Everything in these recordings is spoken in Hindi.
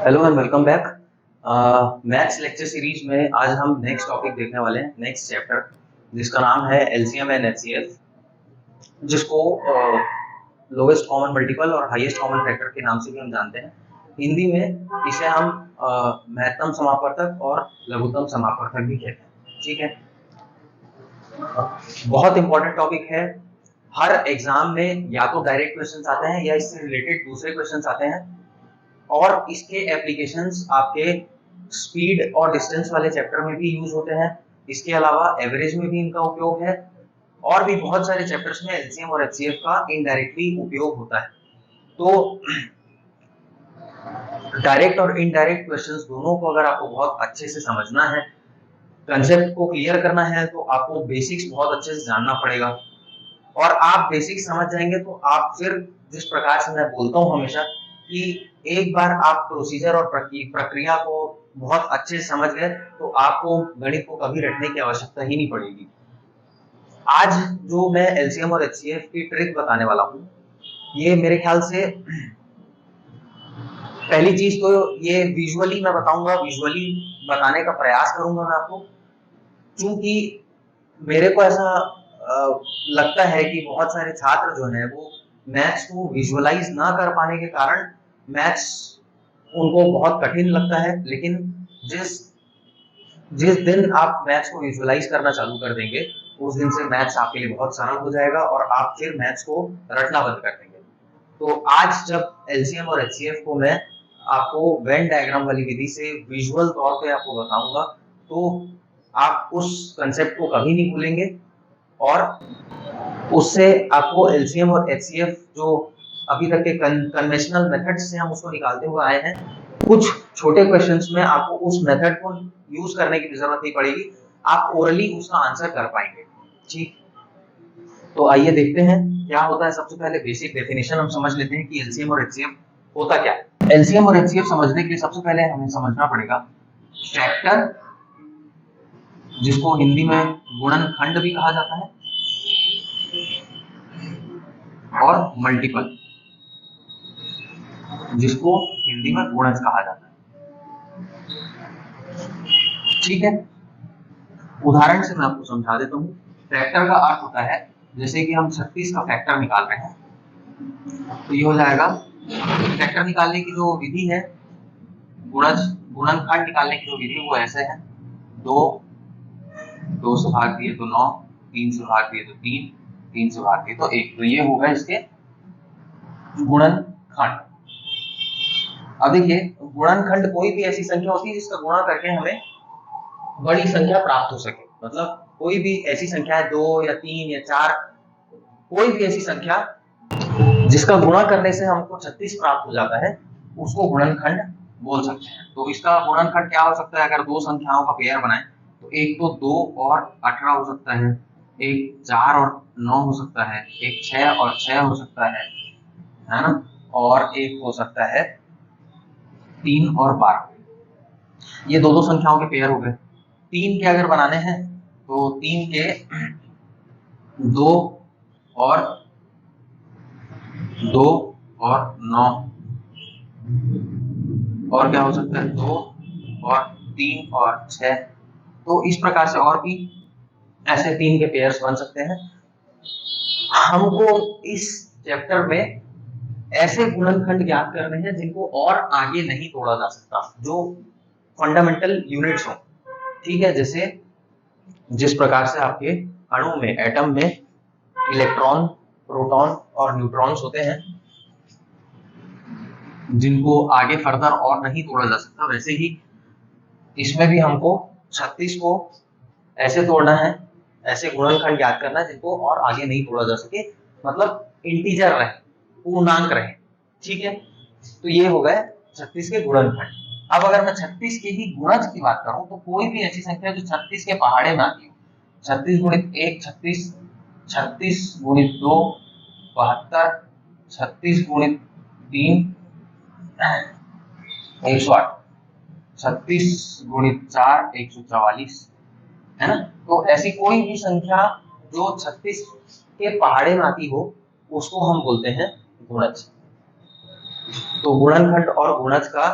Hello and welcome back. Maths lecture series में आज हम नेक्स्ट टॉपिक देखने वाले हैं, नेक्स्ट चैप्टर, जिसका नाम है एलसीएम एंड एचसीएफ, जिसको लोवेस्ट कॉमन मल्टीपल और हाईएस्ट कॉमन फैक्टर के नाम से भी हम जानते हैं। हिंदी में इसे हम महत्तम समापवर्तक और लघुत्तम समापवर्तक भी कहते हैं। ठीक है, बहुत इंपॉर्टेंट टॉपिक है। हर एग्जाम में या तो डायरेक्ट क्वेश्चंस आते हैं या इससे रिलेटेड दूसरे क्वेश्चंस आते हैं, और इसके एप्लीकेशंस आपके स्पीड और डिस्टेंस वाले चैप्टर में भी यूज होते हैं। इसके अलावा एवरेज में भी इनका उपयोग है, और भी बहुत सारे चैप्टर्स में एलसीएम और एचसीएफ का इनडायरेक्टली उपयोग होता है। तो डायरेक्ट और इनडायरेक्ट क्वेश्चंस दोनों को अगर आपको बहुत अच्छे से समझना है, कंसेप्ट को क्लियर करना है, तो आपको बेसिक्स बहुत अच्छे से जानना पड़ेगा। और आप बेसिक्स समझ जाएंगे तो आप फिर, जिस प्रकार से मैं बोलता हूँ हमेशा कि एक बार आप प्रोसीजर और प्रक्रिया को बहुत अच्छे से समझ गए तो आपको गणित को कभी रटने की आवश्यकता ही नहीं पड़ेगी। आज जो मैं एलसीएम और एचसीएफ की ट्रिक बताने वाला हूँ, ये मेरे ख्याल से पहली चीज तो ये विजुअली मैं बताऊंगा, विजुअली बताने का प्रयास करूंगा मैं आपको, क्योंकि मेरे को ऐसा लगता है कि बहुत सारे छात्र जो हैं वो मैथ्स को विजुअलाइज ना कर पाने के कारण मैथ्स उनको बहुत कठिन लगता है। लेकिन जिस जिस दिन आप मैथ्स को विजुअलाइज करना चालू कर देंगे, उस दिन से मैथ्स आपके लिए बहुत सरल हो जाएगा और आप फिर मैथ्स को रटना बंद कर देंगे। तो आज जब एलसीएम और एचसीएफ को मैं आपको वेन डायग्राम वाली विधि से विजुअल तौर पे आपको बताऊंगा, तो आप उस कंसेप्ट को कभी नहीं भूलेंगे, और उससे आपको एलसीएम और एचसीएफ जो अभी तक के कन्वेंशनल मेथड से हम उसको निकालते हुए आए हैं, कुछ छोटे क्वेश्चंस में आपको उस मेथड को यूज करने की जरूरत नहीं पड़ेगी, आप ओरली उसका आंसर कर पाएंगे। ठीक, तो आइए देखते हैं क्या होता है। सबसे पहले बेसिक डेफिनेशन हम समझ लेते हैं कि एलसीएम और एचसीएफ होता क्या है। एलसीएम और एचसीएफ समझने के लिए सबसे पहले हमें समझना पड़ेगा फैक्टर, जिसको हिंदी में गुणनखंड भी कहा जाता है, और मल्टीपल, जिसको हिंदी में गुणज कहा जाता है। ठीक है, उदाहरण से मैं आपको समझा देता हूँ। फैक्टर का अर्थ होता है, जैसे कि हम 36 का फैक्टर निकाल रहे हैं, तो ये हो जाएगा, फैक्टर निकालने की जो विधि है, गुणनखंड निकालने की जो विधि वो ऐसे है, 2 से भाग दिए तो 9, 3 से भाग दिए तो 3, 3 से भाग दिए तो 1, तो ये होगा इसके गुणनखंड। अब देखिए, गुणनखंड कोई भी ऐसी संख्या होती है जिसका गुणा करके हमें बड़ी संख्या प्राप्त हो सके। मतलब कोई भी ऐसी संख्या है, 2 या 3 या 4, कोई भी ऐसी संख्या जिसका गुणा करने से हमको 36 प्राप्त हो जाता है, उसको गुणनखंड बोल सकते हैं। तो इसका गुणनखंड क्या हो सकता है? अगर दो संख्याओं का पेयर बनाए तो एक तो 2 और 18 हो सकता है, एक 4 और 9 हो सकता है, एक 6 और 6 हो सकता है ना, और एक हो सकता है 3 और 12। ये दो संख्याओं के पेयर हो गए। 3 के अगर बनाने हैं तो 3 के 2 और 2 और 9, और क्या हो सकता है, 2 और 3 और 6। तो इस प्रकार से और भी ऐसे 3 के पेयर्स बन सकते हैं। हमको इस चैप्टर में ऐसे गुणनखंड ज्ञात करने हैं जिनको और आगे नहीं तोड़ा जा सकता, जो फंडामेंटल यूनिट्स हो। ठीक है, जैसे जिस प्रकार से आपके अणु में, एटम में इलेक्ट्रॉन, प्रोटॉन और न्यूट्रॉन्स होते हैं, जिनको आगे फर्दर और नहीं तोड़ा जा सकता, वैसे ही इसमें भी हमको 36 को ऐसे तोड़ना है, ऐसे गुणनखंड ज्ञात करना है जिनको और आगे नहीं तोड़ा जा सके, मतलब इंटीजर रहे, पूर्णांक रहे। ठीक है, तो ये हो गए 36 के गुणनखंड। अब अगर मैं 36 के ही गुणज की बात करूं, तो कोई भी ऐसी संख्या जो 36 के पहाड़े में आती हो, 36 गुणित 1 36, 36 गुणित 2 72, 36 गुणित 3 108, 36 गुणित 4 144, है ना। तो ऐसी कोई भी संख्या जो 36 के पहाड़े में आती हो, उसको हम बोलते हैं गुणज। तो गुणनखंड और गुणज का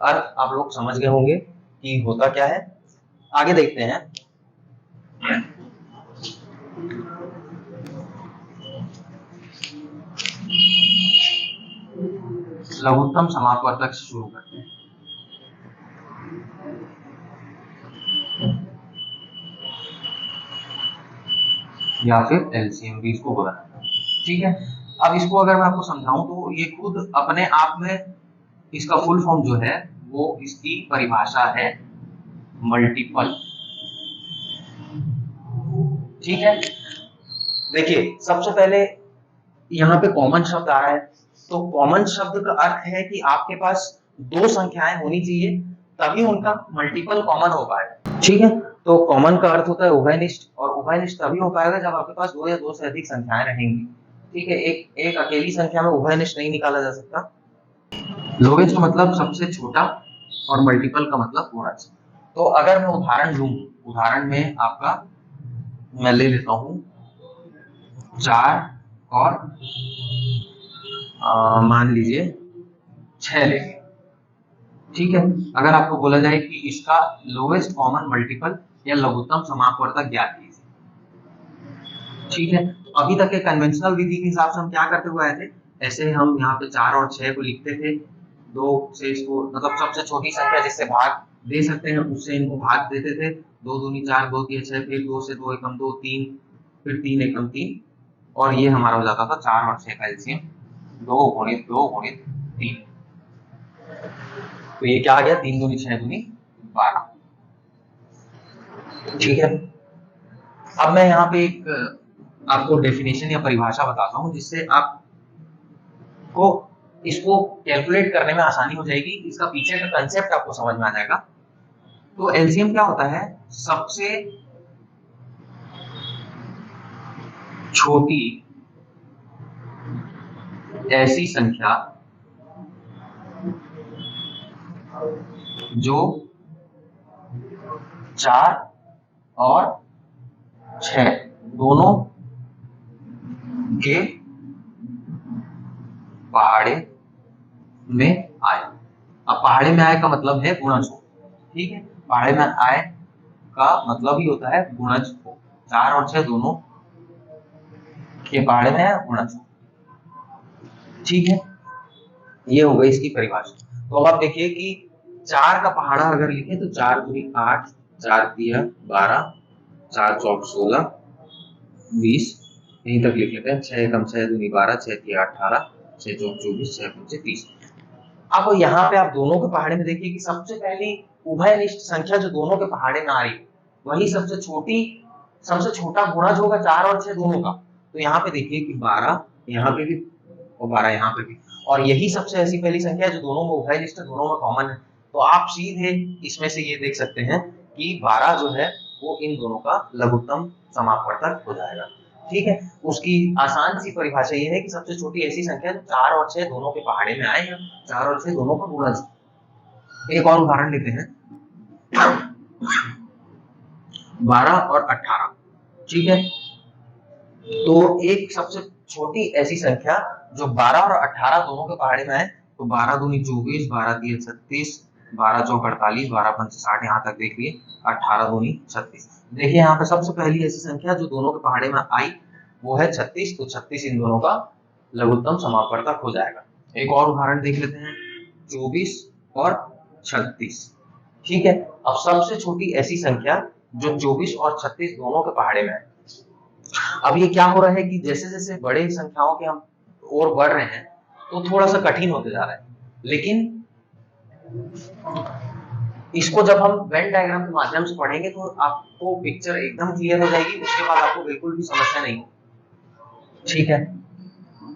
अर्थ आप लोग समझ गए होंगे कि होता क्या है। आगे देखते हैं। लघुत्तम समापवर्तक से शुरू करते हैं। या फिर एलसीएम भी इसको बोला जाता है। ठीक है, अब इसको अगर मैं आपको समझाऊं तो ये खुद अपने आप में इसका फुल फॉर्म जो है वो इसकी परिभाषा है मल्टीपल। ठीक है, देखिए सबसे पहले यहाँ पे कॉमन शब्द आ रहा है, तो कॉमन शब्द का अर्थ है कि आपके पास दो संख्याएं होनी चाहिए तभी उनका मल्टीपल कॉमन हो पाएगा। ठीक है, तो कॉमन का अर्थ होता है उभयनिष्ठ, और उभयनिष्ठ तभी हो पाएगा जब आपके पास दो या दो से अधिक संख्याएं रहेंगी। ठीक है, एक अकेली संख्या में उभयनिष्ठ नहीं निकाला जा सकता। लोवेस्ट मतलब सबसे छोटा और मल्टीपल का मतलब गुणज। तो अगर मैं उदाहरण लूं, उदाहरण में आपका मैं ले लेता हूं 4 और मान लीजिए 6 लेंगे। ठीक है, अगर आपको बोला जाए कि इसका लोवेस्ट कॉमन मल्टीपल या लघुत्तम समापवर्तक ज्ञात कीजिए। ठीक है, अभी तक के कन्वेंशनल विधि के हिसाब से हम क्या करते हुए आए थे, ऐसे हम यहाँ पे 4 और 6 को लिखते थे, 2 से इसको मतलब सबसे छोटी संख्या जिससे भाग दे सकते हैं उससे इनको भाग देते थे। 2 दूनी 4, 2 तिया 6, फिर 2 से 2 एकम 2 3, फिर 3 एकम 3, और ये हमारा हो जाता था 4 और 6 का एलसीएम 2 गुणित 2 गुणित 3। तो ये क्या आ गया, 3 दूनी 6 दूनी 12। ठीक है, अब मैं यहाँ पे एक आपको डेफिनेशन या परिभाषा बताता हूँ जिससे आपको इसको कैलकुलेट करने में आसानी हो जाएगी, इसका पीछे का कंसेप्ट आपको समझ में आ जाएगा। तो एलसीएम क्या होता है, सबसे छोटी ऐसी संख्या जो 4 और 6 दोनों के पहाड़े में आए। अब पहाड़े में आए का मतलब है गुणज हो। ठीक है, पहाड़े में आए का मतलब ही होता है गुणज हो, 4 और 6 दोनों के पहाड़े में है गुणज। ठीक है, ये हो गई इसकी परिभाषा। तो अब आप देखिए कि 4 का पहाड़ा अगर लिखे तो 4 दूनी 8, 4 तिया 12, 4 चौक 16, 20, यहीं तक लिख लेते हैं। 6 एकम 6 दूनी 12, 6 तिया 18, 6 चौक 24, 6 पंचे 30। अब यहाँ पे आप दोनों के पहाड़े में देखिए कि सबसे पहली उभयनिष्ठ संख्या जो दोनों के पहाड़े में आ रही वही सबसे छोटा गुणज होगा 4 और 6 दोनों का। तो यहाँ पे देखिए कि 12 यहाँ पे भी और 12 यहाँ पे भी, और यही सबसे ऐसी पहली संख्या है जो दोनों में उभयनिष्ठ, दोनों में कॉमन है। तो आप सीधे इसमें से ये देख सकते हैं कि 12 जो है वो इन दोनों का लघुत्तम समापवर्तक हो जाएगा। ठीक है, उसकी आसान सी परिभाषा ये है कि सबसे छोटी ऐसी संख्या जो 4 और 6 दोनों के पहाड़े में आए हैं, 4 और 6 दोनों का गुणज। एक और उदाहरण लेते हैं 12 और 18। ठीक है, तो एक सबसे छोटी ऐसी संख्या जो 12 और 18 दोनों के पहाड़े में है, तो 12 दूनी 24, 12 तिया 36, 12 चौक 48, 12 पंच 60, यहाँ तक देख लिए 18 दूनी 36। देखिए यहाँ पे सबसे पहली ऐसी संख्या जो दोनों के पहाड़े में आई वो है 36, तो 36 इन दोनों का लघुत्तम समापवर्तक हो जाएगा। एक और उदाहरण देख लेते हैं 24 और 36। ठीक है, अब सबसे छोटी ऐसी संख्या जो 24 और 36 दोनों के पहाड़े में है। अब ये क्या हो रहा है कि जैसे जैसे बड़े संख्याओं के हम और बढ़ रहे हैं तो थोड़ा सा कठिन होते जा रहा है, लेकिन इसको जब हम वेन डायग्राम के माध्यम से पढ़ेंगे तो आपको पिक्चर एकदम क्लियर हो जाएगी, उसके बाद आपको बिल्कुल भी समस्या नहीं होगी। ठीक है,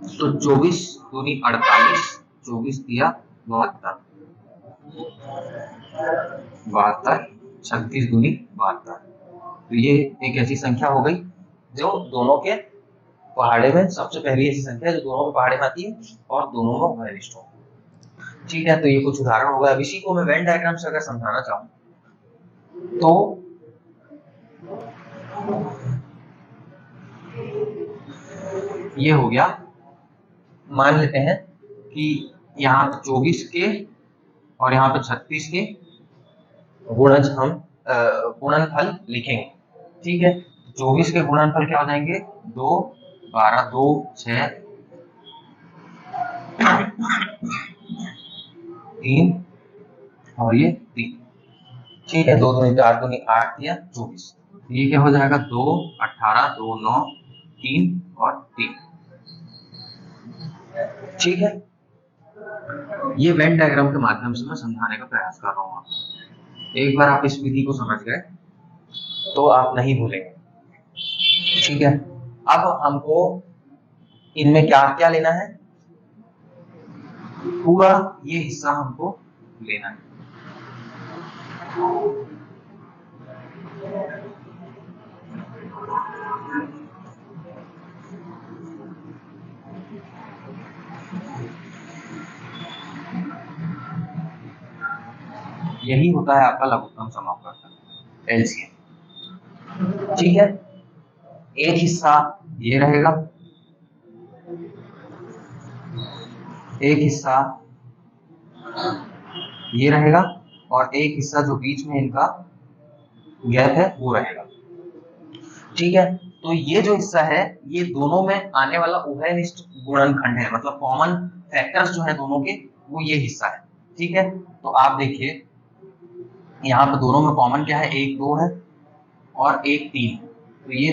तो 24 दूनी 48, 24 तिया 72, 36 दूनी 72। तो ये एक ऐसी संख्या हो गई जो दोनों के पहाड़े में सबसे पहली ऐसी संख्या जो दोनों के पहाड़े में आती है और दोनों में उभयनिष्ठ हो। ठीक है, तो ये कुछ उदाहरण हो गया। अब इसी को मैं वेन डायग्राम से अगर समझाना चाहूँ तो ये हो गया, मान लेते हैं कि यहाँ 24 के और यहाँ पे 36 के गुणज हम गुणनफल लिखेंगे। ठीक है, 24 के गुणनफल क्या हो जाएंगे? 2, 12, 2, 6, 3 और ये 3। ठीक है, 2 दूनी 4 दूनी 8 या 24। ये क्या हो जाएगा? 2, 18, 2, 9, 3 और 3। ठीक है, ये वेन डायग्राम के माध्यम से मैं समझाने का प्रयास कर रहा हूँ आपको। एक बार आप इस विधि को समझ गए तो आप नहीं भूलेंगे। ठीक है, अब हमको इनमें क्या क्या लेना है? पूरा ये हिस्सा हमको लेना है। यही होता है आपका लघुत्तम समापवर्तक, एलसीएम। ठीक है, एक हिस्सा ये रहेगा, एक हिस्सा ये रहेगा और एक हिस्सा जो बीच में इनका गैप है वो रहेगा। ठीक है, तो ये जो हिस्सा है ये दोनों में आने वाला उभयनिष्ठ गुणनखंड है, मतलब कॉमन फैक्टर्स जो है दोनों के, वो ये हिस्सा है। ठीक है, तो आप देखिए यहाँ पे दोनों में कॉमन क्या है? 1, 2 है और 1, 3। तो ये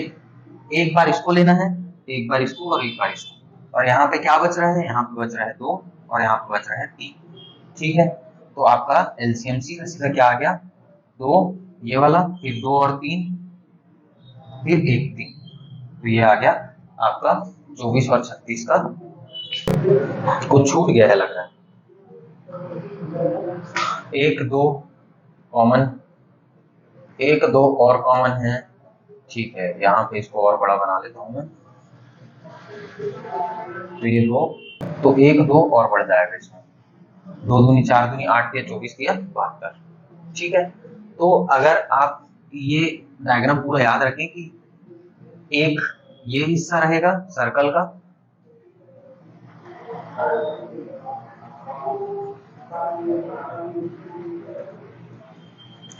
एक बार इसको लेना है, एक बार इसको और एक बार इसको, और यहाँ पे क्या बच रहा है? यहाँ पे बच रहा है 2 और यहाँ पे बच रहा है 3। ठीक है, तो आपका एलसीएम सीधा सीधा क्या आ गया? 2 ये वाला, फिर 2 और 3, फिर 1, 3। तो ये आ गया आपका 24 और 36 का। कुछ छूट गया है लग रहा है। 1, 2 कॉमन, 1, 2 और कॉमन है। ठीक है, यहाँ पे इसको और बड़ा बना लेता हूँ मैं। तो ये 2, तो 1, 2 और बढ़ जाएगा इसमें। 2 दूनी 4 दूनी 8 दिया 24 दिया 72। ठीक है, तो अगर आप ये डायग्राम पूरा याद रखें कि एक ये हिस्सा रहेगा सर्कल का,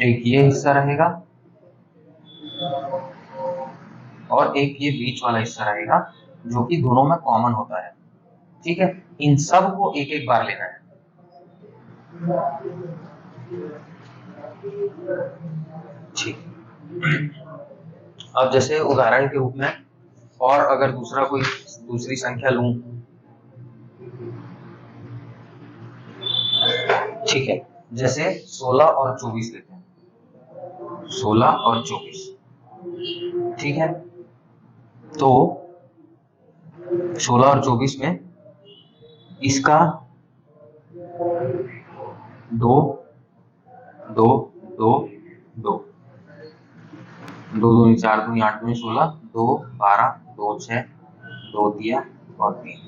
एक ये हिस्सा रहेगा और एक ये बीच वाला हिस्सा रहेगा जो कि दोनों में कॉमन होता है। ठीक है, इन सब को एक एक बार लेना है। ठीक, अब जैसे उदाहरण के रूप में और अगर दूसरी संख्या लूं, ठीक है, जैसे 16 और 24 लेते हैं, 16 और 24। ठीक है, तो 16 और 24 में इसका 2, 2, 2, 2, 2 दूनी 4 दूनी 8 दूनी 16, 2, 12, 2, 6, 2 दिया और 3,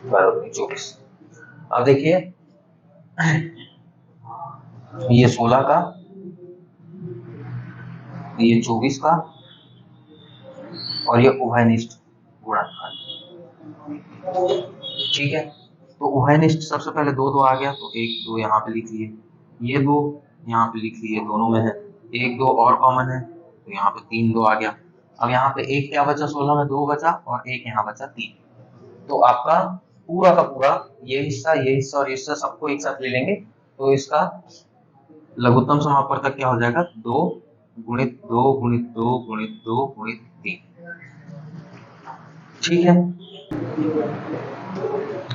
12 दूनी 24। अब देखिए ये 16 का, ये 24 का और ये उभयनिष्ठ गुणनखंड। ठीक है, तो उभयनिष्ठ सबसे पहले 2, 2 आ गया, तो 1, 2 यहाँ पे लिख लिए, ये 2 यहाँ पे लिख लिए, दोनों में है। 1, 2 और कॉमन है, तो यहाँ पे 3, 2 आ गया। अब यहाँ पे एक क्या बचा? 16 में 2 बचा और एक यहाँ बचा 3। तो आपका पूरा का पूरा ये हिस्सा और ये हिस्सा सबको एक साथ ले लेंगे, तो इसका लघुत्तम समापवर्तक क्या हो जाएगा? 2 गुणित 2 गुणित 2 गुणित 2 गुणित 3। ठीक है,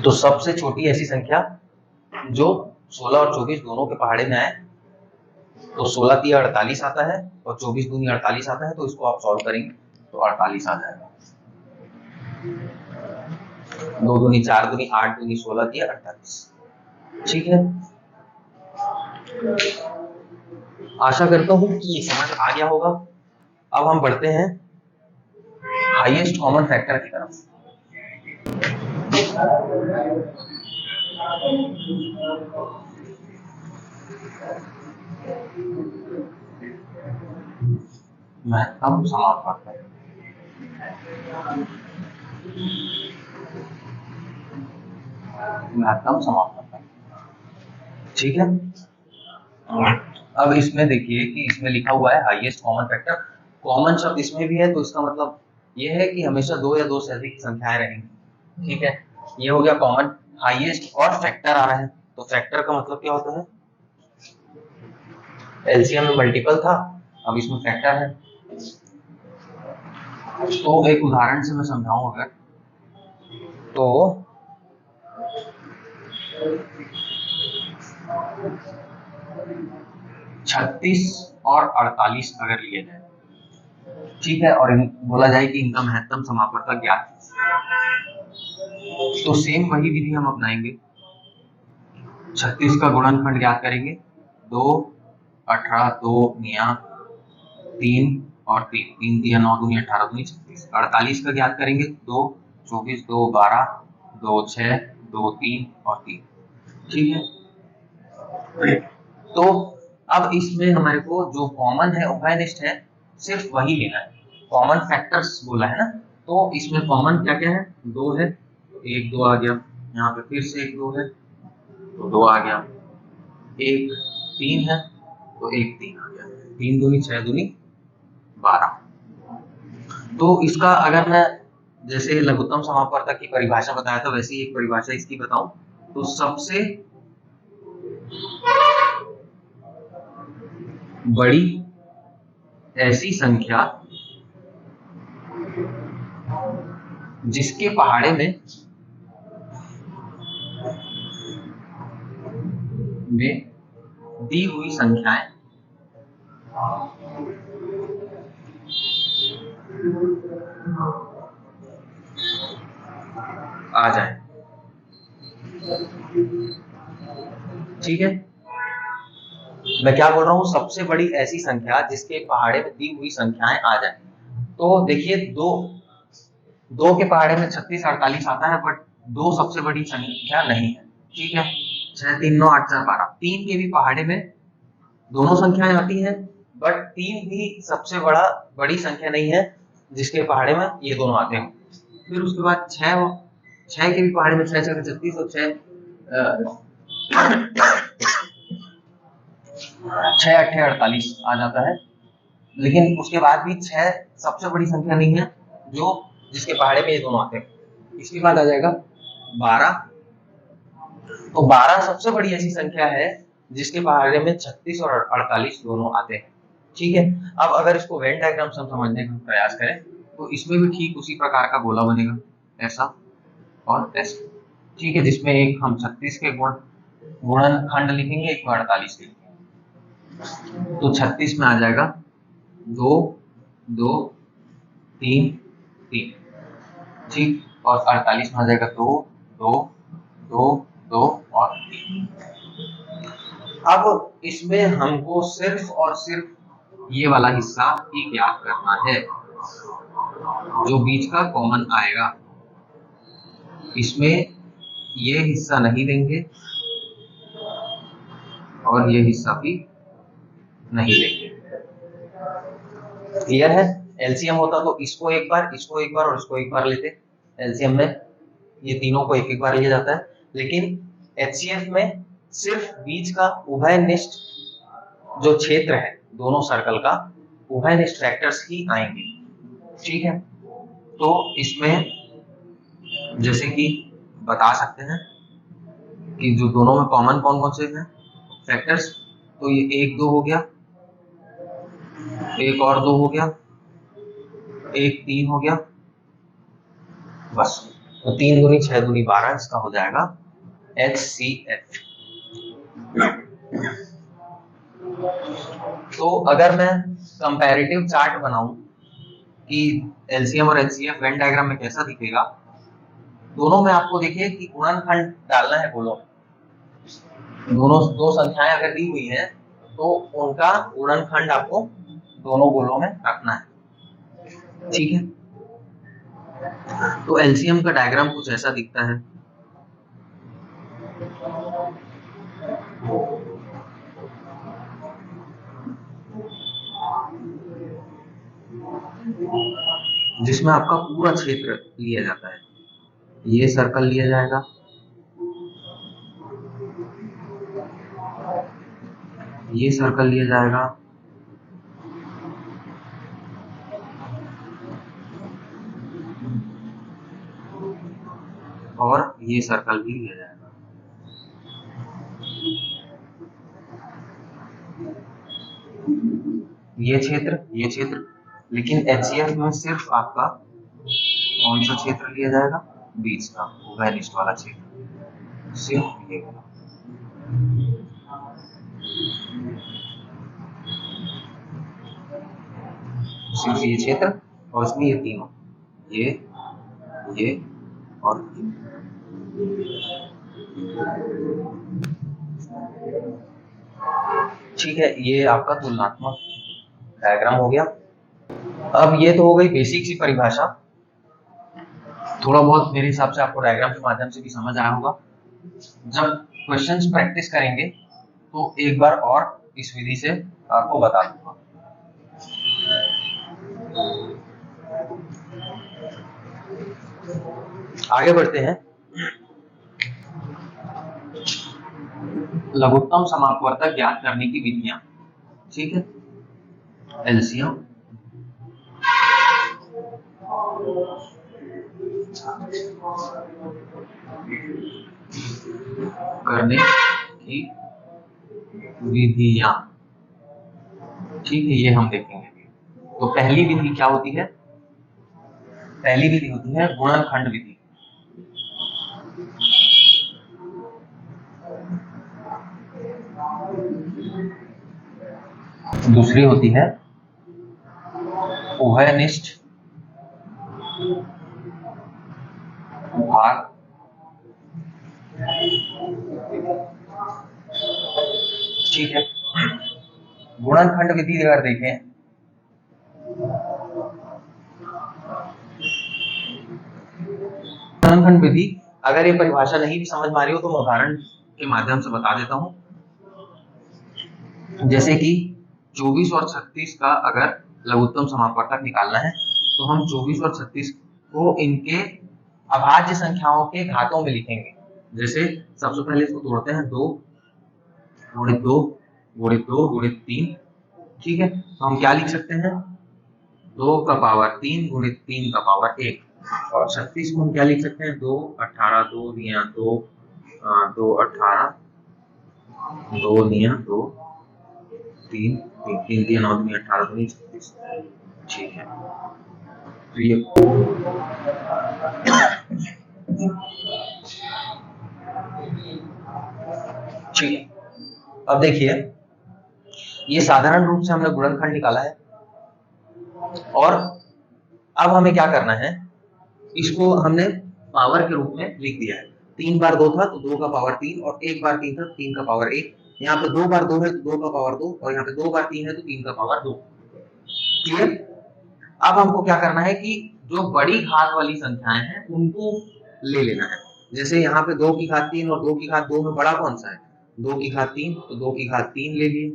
तो सबसे छोटी ऐसी संख्या जो 16 और 24 दोनों के पहाड़े में आए, तो 16 तिया 48 आता है और 24 दूनी 48 आता है, तो इसको आप सॉल्व करेंगे तो 48 आ जाएगा। 2 दूनी 4 दूनी 8 दूनी 16 तिया 48। ठीक है, आशा करता हूं कि ये समझ आ गया होगा। अब हम बढ़ते हैं हाईएस्ट कॉमन फैक्टर की तरफ। महत्तम समापवर्तक। महत्तम समापवर्तक। ठीक है। अब इसमें देखिए कि इसमें लिखा हुआ है हाईएस्ट कॉमन फैक्टर, कॉमन शब्द इसमें भी है, तो इसका मतलब ये है कि हमेशा दो या दो से अधिक संख्याएं रहेंगी। ठीक है, ये हो गया कॉमन। हाईएस्ट और फैक्टर आ रहा है, तो फैक्टर का मतलब क्या होता है, एलसीएम में मल्टीपल था, अब इसमें फैक्टर है। तो एक उदाहरण से मैं समझाऊं अगर, तो 36 और 48 अगर लिए जाए, ठीक है, और बोला जाए कि इनका महत्तम समापवर्तक ज्ञात, तो सेम वही विधि हम अपनाएंगे। 36 का गुणनखंड ज्ञात करेंगे, 2 18 2 मियाँ 3 और 3 3 दिया 9 दूनी 18 दूनी 36। 48 का ज्ञात करेंगे, 2 24 2 12 2 6 2 3 और 3। ठीक है, तो अब इसमें हमारे को जो कॉमन है उभयनिष्ठ है, सिर्फ वही लेना है। कॉमन फैक्टर्स बोला है ना, तो इसमें कॉमन क्या क्या है, 2 है, 1 2 आ गया, यहाँ पे फिर से 1 2 है तो 2 आ गया, 1 3 है तो 1 3 आ गया, 3 दूनी 6 दूनी 12। तो इसका अगर मैं जैसे लघुत्तम समापवर्तक की परिभाषा बताया था, वैसे ही एक परिभाषा इसकी बताऊं, तो सबसे बड़ी ऐसी संख्या जिसके पहाड़े में दी हुई संख्याएं आ जाए। ठीक है, मैं क्या बोल रहा हूं, सबसे बड़ी ऐसी संख्या जिसके पहाड़े में दी हुई संख्याएं आ जाए। तो देखिए, दो के पहाड़े में 36 48 आता है, बट 2 सबसे बड़ी संख्या नहीं है। ठीक है, 6 3 9 8 4 12, 3 के भी पहाड़े में दोनों संख्याएं आती हैं, बट 3 भी सबसे बड़ी संख्या नहीं है जिसके पहाड़े में ये दोनों आते हैं। फिर उसके बाद 6 के भी पहाड़े में 6 6 36 और 6 6 8 48 आ जाता है, लेकिन उसके बाद भी 6 सबसे बड़ी संख्या नहीं है जो जिसके पहाड़े में ये दोनों आते हैं। इसके बाद आ जाएगा 12, तो 12 सबसे बड़ी ऐसी संख्या है जिसके पहाड़े में 36 और 48 दोनों आते हैं। ठीक है, अब अगर इसको वेन डायग्राम से हम समझने का प्रयास करें, तो इसमें भी ठीक उसी प्रकार का गोला बनेगा, ऐसा और ऐसा। ठीक है, जिसमें एक हम 36 के गुणनखंड लिखेंगे, एक 48 लिखेंगे, तो 36 में आ जाएगा 2 2 3 3, ठीक, और 48 में आ जाएगा 2 2 2 2 और 3। अब इसमें हमको सिर्फ और सिर्फ ये वाला हिस्सा ही ज्ञात करना है जो बीच का कॉमन आएगा, इसमें ये हिस्सा नहीं लेंगे और ये हिस्सा भी नहीं लेंगे। क्लियर है? एलसीएम होता तो इसको एक बार, इसको एक बार और इसको एक बार लेते। एलसीएम में ये तीनों को एक एक बार लिया जाता है, लेकिन एचसीएफ में सिर्फ बीच का उभयनिष्ठ जो क्षेत्र है दोनों सर्कल का, उभयनिष्ठ फैक्टर्स ही आएंगे। ठीक है, तो इसमें जैसे कि बता सकते हैं कि जो दोनों में कॉमन कौन कौन से हैं फैक्टर्स, तो ये 1 2 हो गया, एक और 2 हो गया, एक 3 हो गया, बस। तो 3 दूनी 6 दूनी 12, इसका हो जाएगा HCF। तो अगर मैं कंपैरेटिव चार्ट बनाऊं कि एलसीएम और एचसीएफ वेन डायग्राम में कैसा दिखेगा, दोनों में आपको देखिए कि गुणनखंड डालना है गोलों में। दोनों दो संख्याएं अगर दी हुई हैं तो उनका गुणनखंड आपको दोनों गोलों में रखना है। ठीक है, तो एलसीएम का डायग्राम कुछ ऐसा दिखता है। जिसमें आपका पूरा क्षेत्र लिया जाता है, ये सर्कल लिया जाएगा, ये सर्कल लिया जाएगा, और ये सर्कल भी लिया जाएगा। ये क्षेत्र, लेकिन एचसीएफ में सिर्फ आपका कौन सा क्षेत्र लिया जाएगा, बीच का वेनिस्ट वाला क्षेत्र, सिर्फ ये वाला। सिर्फ ये क्षेत्र, और इसमें ये तीनों, ये और ये। ठीक है, ये आपका तुलनात्मक डायग्राम हो गया। अब ये तो हो गई बेसिक सी परिभाषा, थोड़ा बहुत मेरे हिसाब से आपको डायग्राम के माध्यम से भी समझ आया होगा। जब क्वेश्चंस प्रैक्टिस करेंगे तो एक बार और इस विधि से आपको बता दूंगा। आगे बढ़ते हैं। लघुत्तम समापवर्तक ज्ञात करने की विधियां, ठीक है। एलसीएम, करने की विधियां, ठीक है, ये हम देखेंगे। तो पहली विधि क्या होती है, पहली विधि होती है गुणनखंड विधि। दूसरी होती है उभयनिष्ठ भाग, ठीक है। गुणनखंड विधि अगर देखें, गुणनखंड विधि अगर ये परिभाषा नहीं भी समझ में आ रही हो तो मैं उदाहरण के माध्यम से बता देता हूं। जैसे कि 24 और 36 का अगर लघुत्तम समापवर्तक निकालना है तो हम 24 और 36 को इनके अभाज्य संख्याओं के घातों में लिखेंगे। जैसे सबसे पहले इसको तोड़ते हैं, 2 गुणित 2 गुणित 2 गुणित 3, ठीक है। तो हम क्या लिख सकते हैं, 2 का पावर 3 गुणित 3 का पावर 1। और 36 को हम क्या लिख सकते हैं, 2 18 2 दिया 2 2 18 2 दिया 2 3 3 दिया 9 दिया 18 2 36, ठीक है। तो ये ठीक है। अब देखिए, ये साधारण रूप से हमने गुणनखंड निकाला है, और अब हमें क्या करना है, इसको हमने पावर के रूप में लिख दिया है। 3 बार 2 था तो 2 का पावर 3, और 1 बार 3 था तो 3 का पावर 1। यहाँ पे 2 बार 2 है तो 2 का पावर 2, और यहाँ पे 2 बार 3 है तो 3 का पावर 2। क्लियर। अब हमको क्या करना है कि जो बड़ी घात वाली संख्याएं हैं उनको ले लेना है। जैसे यहाँ पे 2 की घात 3 और 2 की घात 2 में बड़ा कौन सा है, 2 की घात 3, तो 2 की घात 3 ले लिए।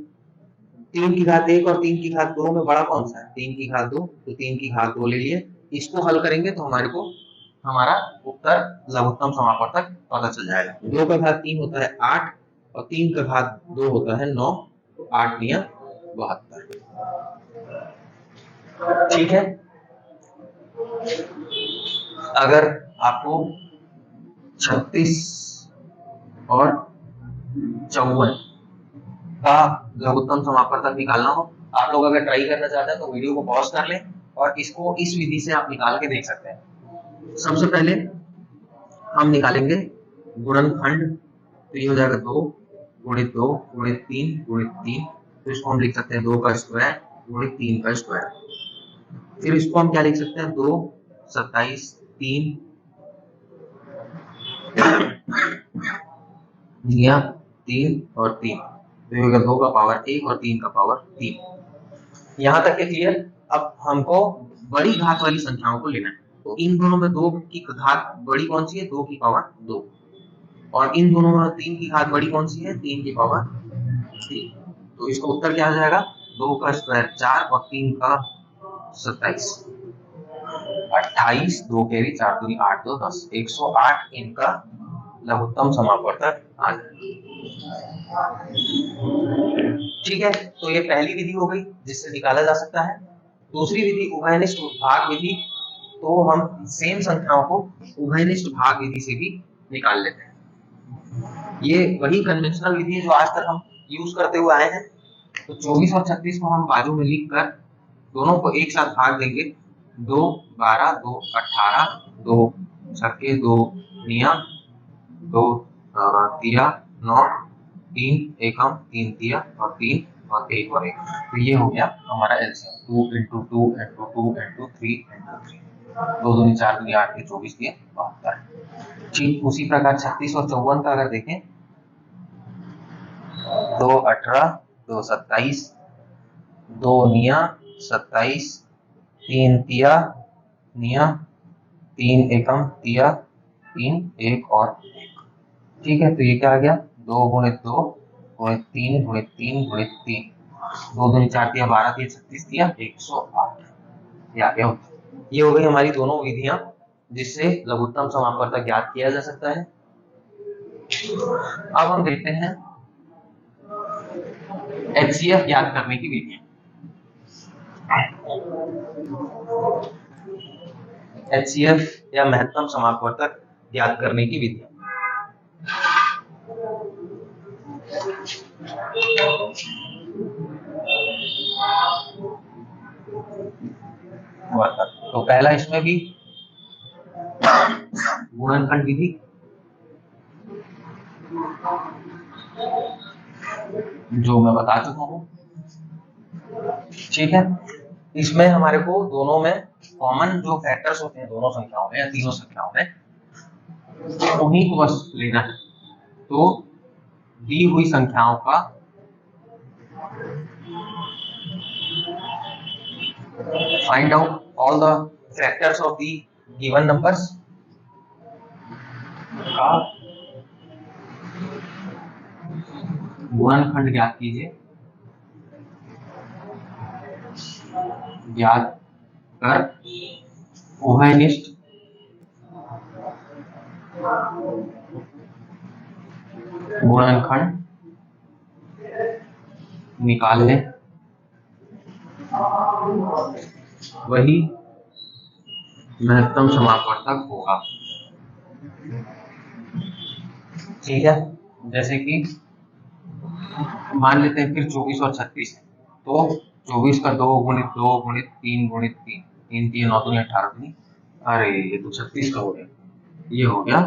3 की घात 1 और 3 की घात 2 में बड़ा कौन सा है, 3 की घात 2, तो 3 की घात 2 ले लिए। इसको हल करेंगे तो हमारे को हमारा उत्तर लघुत्तम समापवर्तक पता चल जाएगा। 2 का घात 3 होता है 8, और 3 का घात 2 होता है 9, तो 8 निया 72, ठीक है। अगर आपको 36 और 54 का लघुत्तम समापवर्तक निकालना हो, आप लोग अगर ट्राई करना चाहते हैं तो वीडियो को पॉज कर लें और इसको इस विधि से आप निकाल के देख सकते हैं। सबसे पहले हम निकालेंगे गुणनखंड, तो ये हो जाएगा 2 गुणित 2 गुणित 3 गुणित 3, तो इसको हम लिख सकते हैं 2 का स्क्वायर गुणित 3 का स्क्वायर। फिर इसको हम क्या लिख सकते हैं, 2 27 3 या 3 और 3, तो ये होगा 2 का पावर 1 और 3 का पावर 3। यहाँ तक के क्लियर। अब हमको बड़ी घात वाली संख्याओं को लेना है, तो इन दोनों में 2 की घात बड़ी कौन सी है, 2 की पावर 2, और इन दोनों में 3 की घात बड़ी कौन सी है, 3 की पावर 3। तो इसका उत्तर क्या आ जाएगा, 2 का स्क्वायर 4 और 3 का 27 28, 2 कैरी 4 दूनी 8 2 10, 108 इनका लघुत्तम समापवर्तक आ जाएगा। ठीक है, तो ये पहली विधि हो गई जिससे निकाला जा सकता है। दूसरी विधि उभयनिष्ठ भाग विधि, तो हम सेम संख्याओं को उभयनिष्ठ भाग विधि से भी निकाल लेते हैं। ये वही कन्वेंशनल विधि है जो आज तक हम यूज करते हुए आए हैं। तो 24 और 36 को हम बाजू में लिख कर दोनों को एक साथ भाग देंगे। 2 12 2 18, 2 छक्के 2 निया, 2 तिया 9, 3 एकम 3 तिया और 3 और 1 और 1। तो ये हो गया हमारा एलसीएम 2 × 2 × 2 × 3 × 3। 2 दूनी 4 दूनी 8 के 24 के 72। ठीक उसी प्रकार 36 और 54 का अगर देखें, 2 18 2 27, 2 निया 27, 3 तिया निया, 3 एकम तिया 3 1 और 1। ठीक है, तो ये क्या आ गया 2 × 2 × 3 × 3 × 3, 2 दूनी 4 तिया 12 तिया 36 तिया 108। ये आ गया। ये हो गई हमारी दोनों विधियां जिससे लघुत्तम समापवर्तक ज्ञात किया जा सकता है। अब हम देखते हैं एचसीएफ ज्ञात करने की विधि। एचसीएफ या महत्तम समापवर्तक ज्ञात करने की विधि। तो पहला इसमें भी गुणनखंड विधि, जो मैं बता चुका हूं। ठीक है, इसमें हमारे को दोनों में कॉमन जो फैक्टर्स होते हैं दोनों संख्याओं में या तीनों संख्याओं में उन्हीं को बस लेना है। तो दी हुई संख्याओं का find out all the factors of the given numbers का गुणनखंड ज्ञात कीजिए। ज्ञात कर उभयनिष्ठ गुणनखंड निकालने, वही महत्तम समापवर्तक होगा। ठीक है, जैसे कि मान लेते हैं फिर 24 और 36 है, तो 24 का 2 × 2 × 3 × 3, 3 3 9 दूनी 18 दूनी, अरे ये तो 36 का हो गया, ये हो गया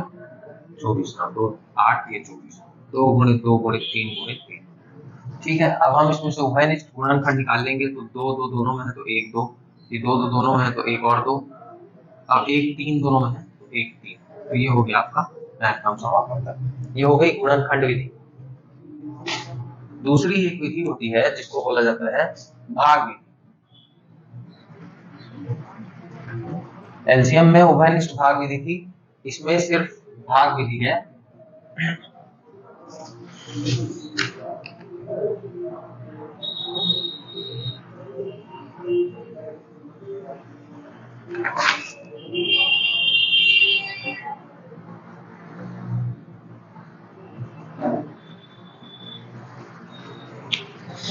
24 का, 2 8 ये 24, 2 × 2 × 3 × 3। ठीक है, अब हम इसमें से उभयनिष्ठ गुणनखंड निकाल लेंगे। तो 2 2 दोनों में है तो 1 2, ये 2 2 दोनों में है तो 1 और 2, अब 1 3 दोनों में है तो 1 3। तो ये हो गया आपका महत्तम समापवर्तक। ये हो गई गुणनखंड विधि। दूसरी एक विधि होती है जिसको बोला जाता है भाग विधि। एलसीएम में उभयनिष्ठ भाग विधि थी, इसमें सिर्फ भाग विधि है।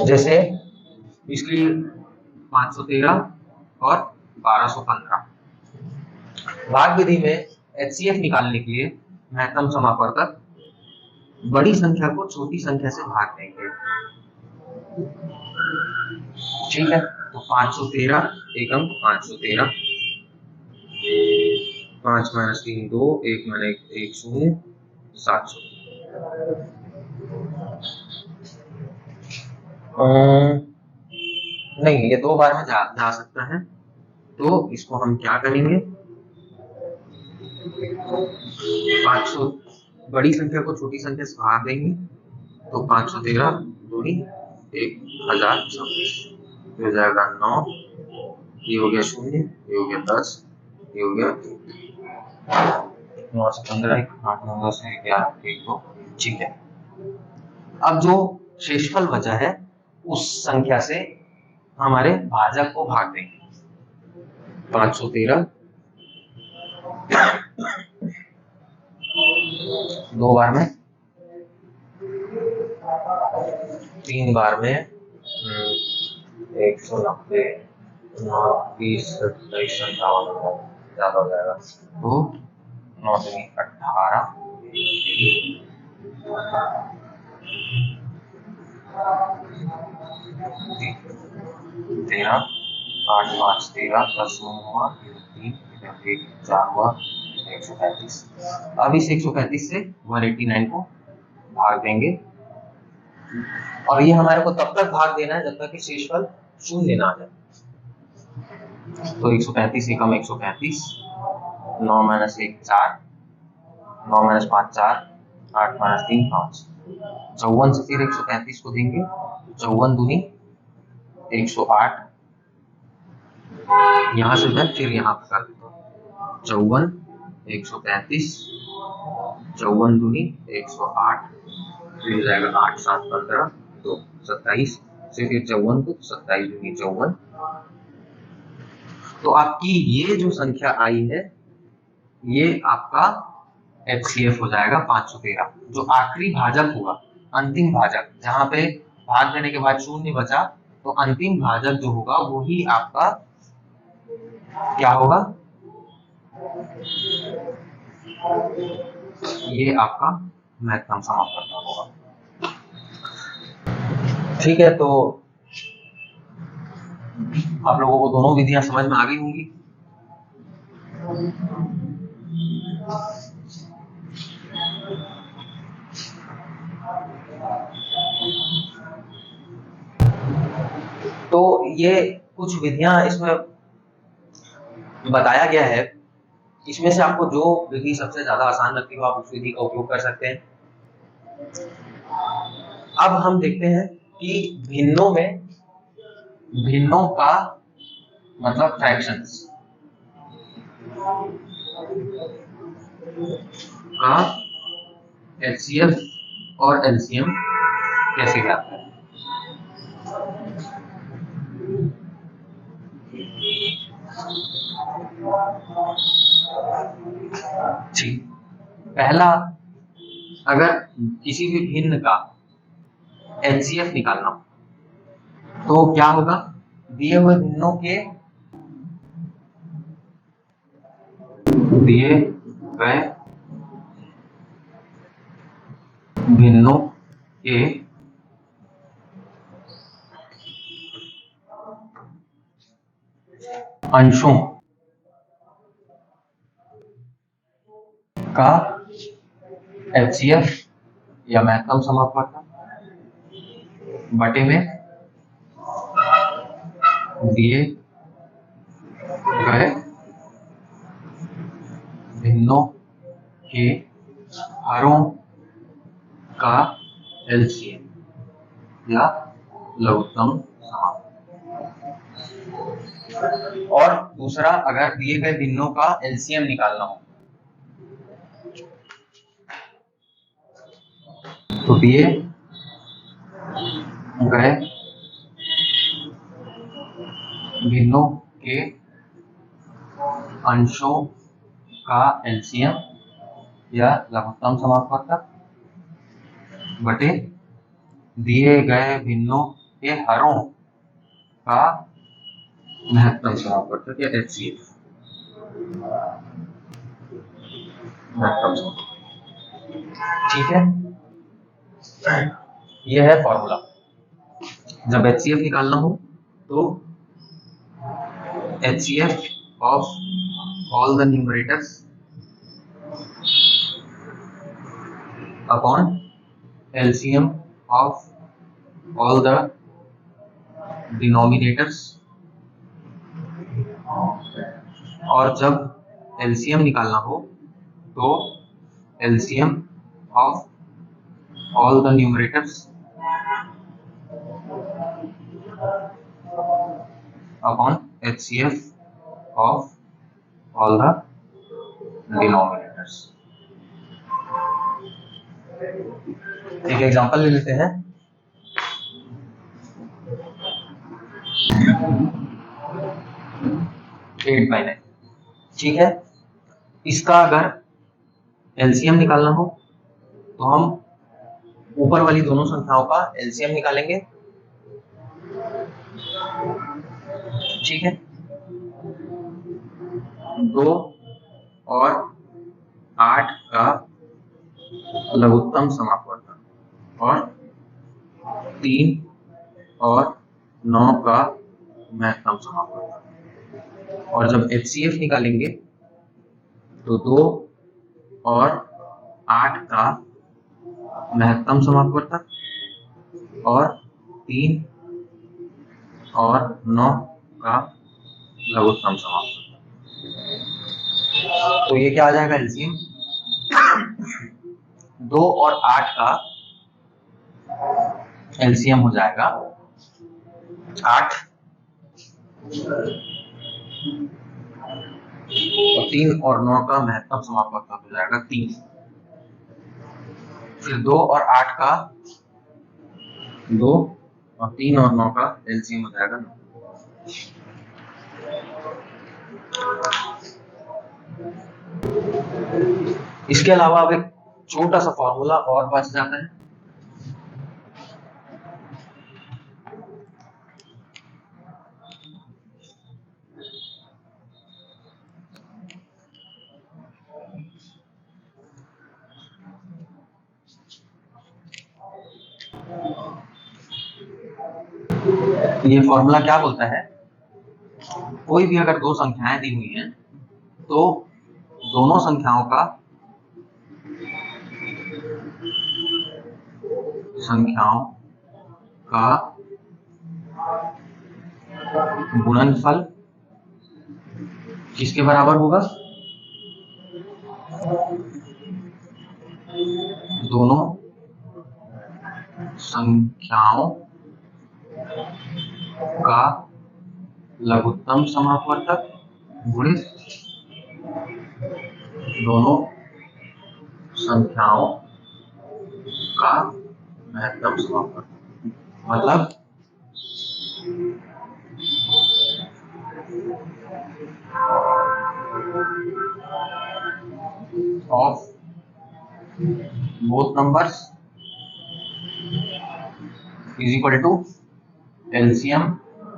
जैसे इसकी 513 और 1215। भाग विधि में एचसीएफ निकालने के लिए महत्तम समापवर्तक बड़ी संख्या को छोटी संख्या से भाग देंगे। ठीक है, तो 513 एकम 513, 5 - 3 2, 1 - 1 0, 700। नहीं, ये 2 बार में जा सकता है। तो इसको हम क्या करेंगे, 500 बड़ी संख्या को छोटी संख्या से भाग देंगे। तो 513 दूनी 1026, हो जाएगा 9, ये हो गया 0, ये हो गया 10, ये हो गया 9 से 15, 8 9 10 11 1 2। ठीक है, अब जो शेषफल बचा है उस संख्या से हमारे भाजक को भाग देंगे। 513 2 बार में, 3 बार में 190, 20, 27, 57, ज्यादा हो जाएगा तो 9 दूनी 18, 13, 8, 5, 13, 10 हुआ, 3, 1, 4 हुआ, 135। अब इस 135 से 189 को भाग देंगे और ये हमारे को तब तक भाग देना है जब तक कि शेषफल शून्य ना आ जाए। तो 135 एकम 135, 9 माइनस 1 4, 9 माइनस 5 4, 8 माइनस 3 5, 54 से फिर 135 को देंगे, 54 दूनी 108, यहाँ से मैं फिर यहाँ पर कर देता हूँ 54, 135, 54 दूनी 108, फिर हो जाएगा 8 7 15, तो 27 से फिर 54 को 27 दूनी 54। तो आपकी ये जो संख्या आई है ये आपका HCF हो जाएगा 513। जो आखिरी भाजक होगा, अंतिम भाजक, जहां पे भाग देने के बाद शून्य बचा, तो अंतिम भाजक जो होगा वो ही आपका क्या होगा, ये आपका महत्तम समापकर्ता होगा। ठीक है, तो आप लोगों को दोनों विधियां समझ में आ गई होंगी। तो ये कुछ विधियां इसमें बताया गया है, इसमें से आपको जो विधि सबसे ज्यादा आसान लगती हो आप उस विधि का उपयोग कर सकते हैं। अब हम देखते हैं कि भिन्नों में, भिन्नों का मतलब फ्रैक्शंस का HCF और LCM कैसे ज्ञात करें। ठीक, पहला, अगर किसी भी भिन्न का HCF निकालना हो तो क्या होगा, दिए हुए भिन्नों के, दिए गए भिन्नों के अंशों का HCF या महत्तम समापकर्ता बटे में दिए गए भिन्नों के हरों का LCM या लघुत्तम समापक। और दूसरा, अगर दिए गए भिन्नों का LCM निकालना हो तो दिए गए भिन्नों के अंशों का LCM या लघुत्तम समापकर्ता बटे दिए गए भिन्नों के हरों का महत्तम समापकर्ता या HCF, महत्तम समापकर्ता। ठीक है, यह है फॉर्मूला। जब HCF निकालना हो तो HCF of all the numerators upon LCM of all the denominators, और जब LCM निकालना हो तो LCM of all the numerators upon HCF of all the denominators। एक एग्जांपल ले लेते हैं। एट बाई 9, ठीक है, इसका अगर LCM निकालना हो तो हम ऊपर वाली दोनों संख्याओं का एलसीएम निकालेंगे। ठीक है, 2 और 8 का लघुत्तम समापवर्तक और 3 और 9 का महत्तम समापवर्तक। और जब एचसीएफ निकालेंगे तो 2 और 8 का महत्तम समापवर्तक और 3 और 9 का लघुत्तम समापवर्तक। तो ये क्या आ जाएगा एलसीएम? 2 और 8 का एलसीएम हो जाएगा 8 और 3 और 9 का महत्तम समापवर्तक हो जाएगा 3। फिर 2 और 8 का 2 और 3 और 9 का एलसीएम हो जाएगा 9। इसके अलावा अब एक छोटा सा फॉर्मूला और बच जाता है। ये फॉर्मूला क्या बोलता है, कोई भी अगर दो संख्याएं दी हुई हैं तो दोनों संख्याओं का गुणनफल किसके बराबर होगा? दोनों संख्याओं का लघुत्तम समापवर्तक गुणित दोनों संख्याओं का महत्तम समापवर्तक। मतलब of both numbers is equal to LCM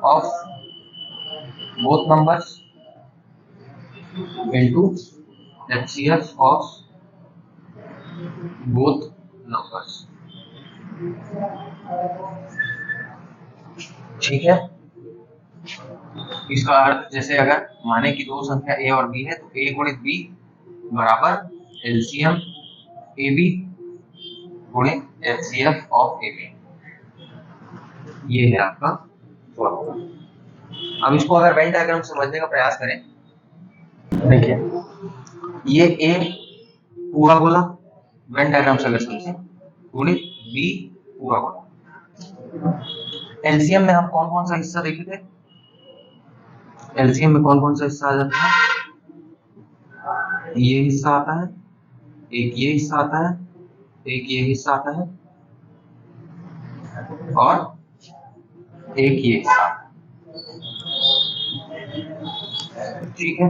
of both numbers into HCF of both numbers। ठीक है, इसका अर्थ जैसे अगर माने कि दो संख्या ए और बी है तो ए गुणित बी बराबर एलसीएम ए बी गुणित एचसीएफ ऑफ ए बी। ये है आपका फॉर्मूला। अब इसको अगर वेन डायग्राम समझने का प्रयास करें, देखिए ये ए पूरा गोला वेन डायग्राम से अगर समझें गुणित बी पूरा गोला। एलसीएम में हम कौन कौन सा हिस्सा देखे थे? एलसीएम में कौन कौन सा हिस्सा आ जाता है? ये हिस्सा आता है, एक ये हिस्सा आता है, एक ये हिस्सा आता है और एक ये हिस्सा। ठीक है,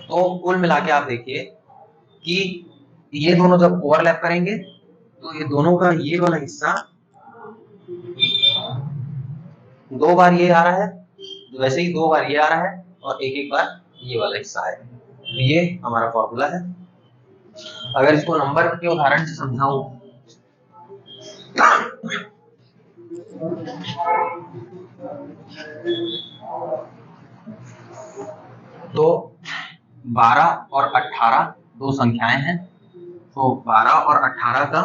तो कुल मिला के आप देखिए कि ये दोनों जब ओवरलैप करेंगे तो ये दोनों का ये वाला हिस्सा 2 बार ये आ रहा है, वैसे ही 2 बार ये आ रहा है और एक एक बार ये वाला हिस्सा है। तो ये हमारा फॉर्मूला है। अगर इसको नंबर के उदाहरण से समझाऊं तो 12 और 18 दो संख्याएं हैं, तो 12 और 18 का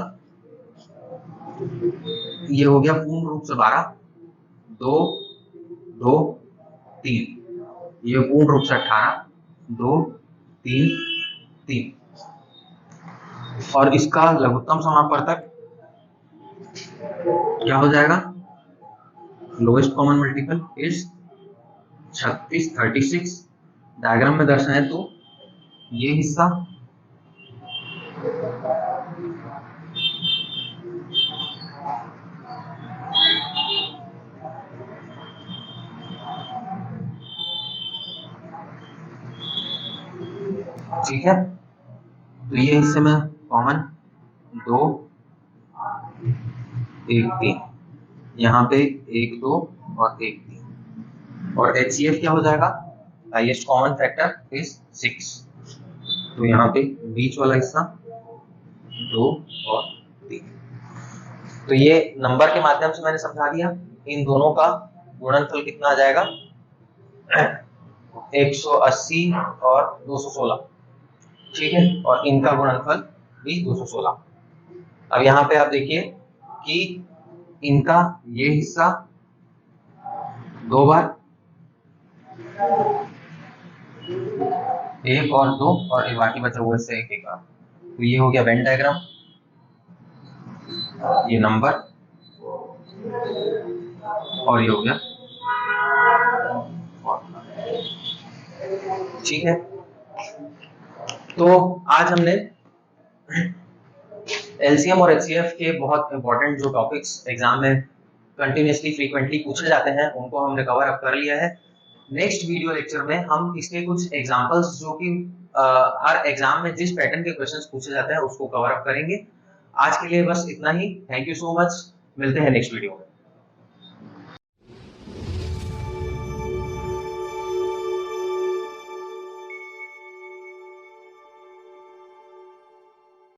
ये हो गया पूर्ण रूप से 12, 2 2 3, ये पूर्ण रूप से 18, 2 3 3। और इसका लघुत्तम समापवर्तक क्या हो जाएगा? Lowest common multiple is 36 36। Diagram में दर्शाएं तो ये हिस्सा ठीक है, तो ये हिस्से में कॉमन 2 1 3, यहाँ पे 1 2 और 1 3, और HCF क्या हो जाएगा, हाईएस्ट कॉमन फैक्टर इज 6, तो यहाँ पे बीच वाला हिस्सा 2 और 3। तो ये नंबर के माध्यम से मैंने समझा दिया। इन दोनों का गुणनफल कितना आ जाएगा, 180 और 216, ठीक है, और इनका गुणनफल भी 216। अब यहाँ पे आप देखिए कि इनका ये हिस्सा 2 बार, 1 और 2, और ये बाकी बचा हुआ हिस्सा 1 बार। तो ये हो गया वेन डायग्राम, ये नंबर, और ये हो गया, ठीक है। तो आज हमने एलसीएम और एचसीएफ के बहुत इंपॉर्टेंट जो टॉपिक्स एग्जाम में कंटिन्यूसली फ्रीक्वेंटली पूछे जाते हैं उनको हमने कवर अप कर लिया है। नेक्स्ट वीडियो लेक्चर में हम इसके कुछ एग्जांपल्स जो कि हर एग्जाम में जिस पैटर्न के क्वेश्चंस पूछे जाते हैं उसको कवर अप करेंगे। आज के लिए बस इतना ही। थैंक यू सो मच, मिलते हैं नेक्स्ट वीडियो में।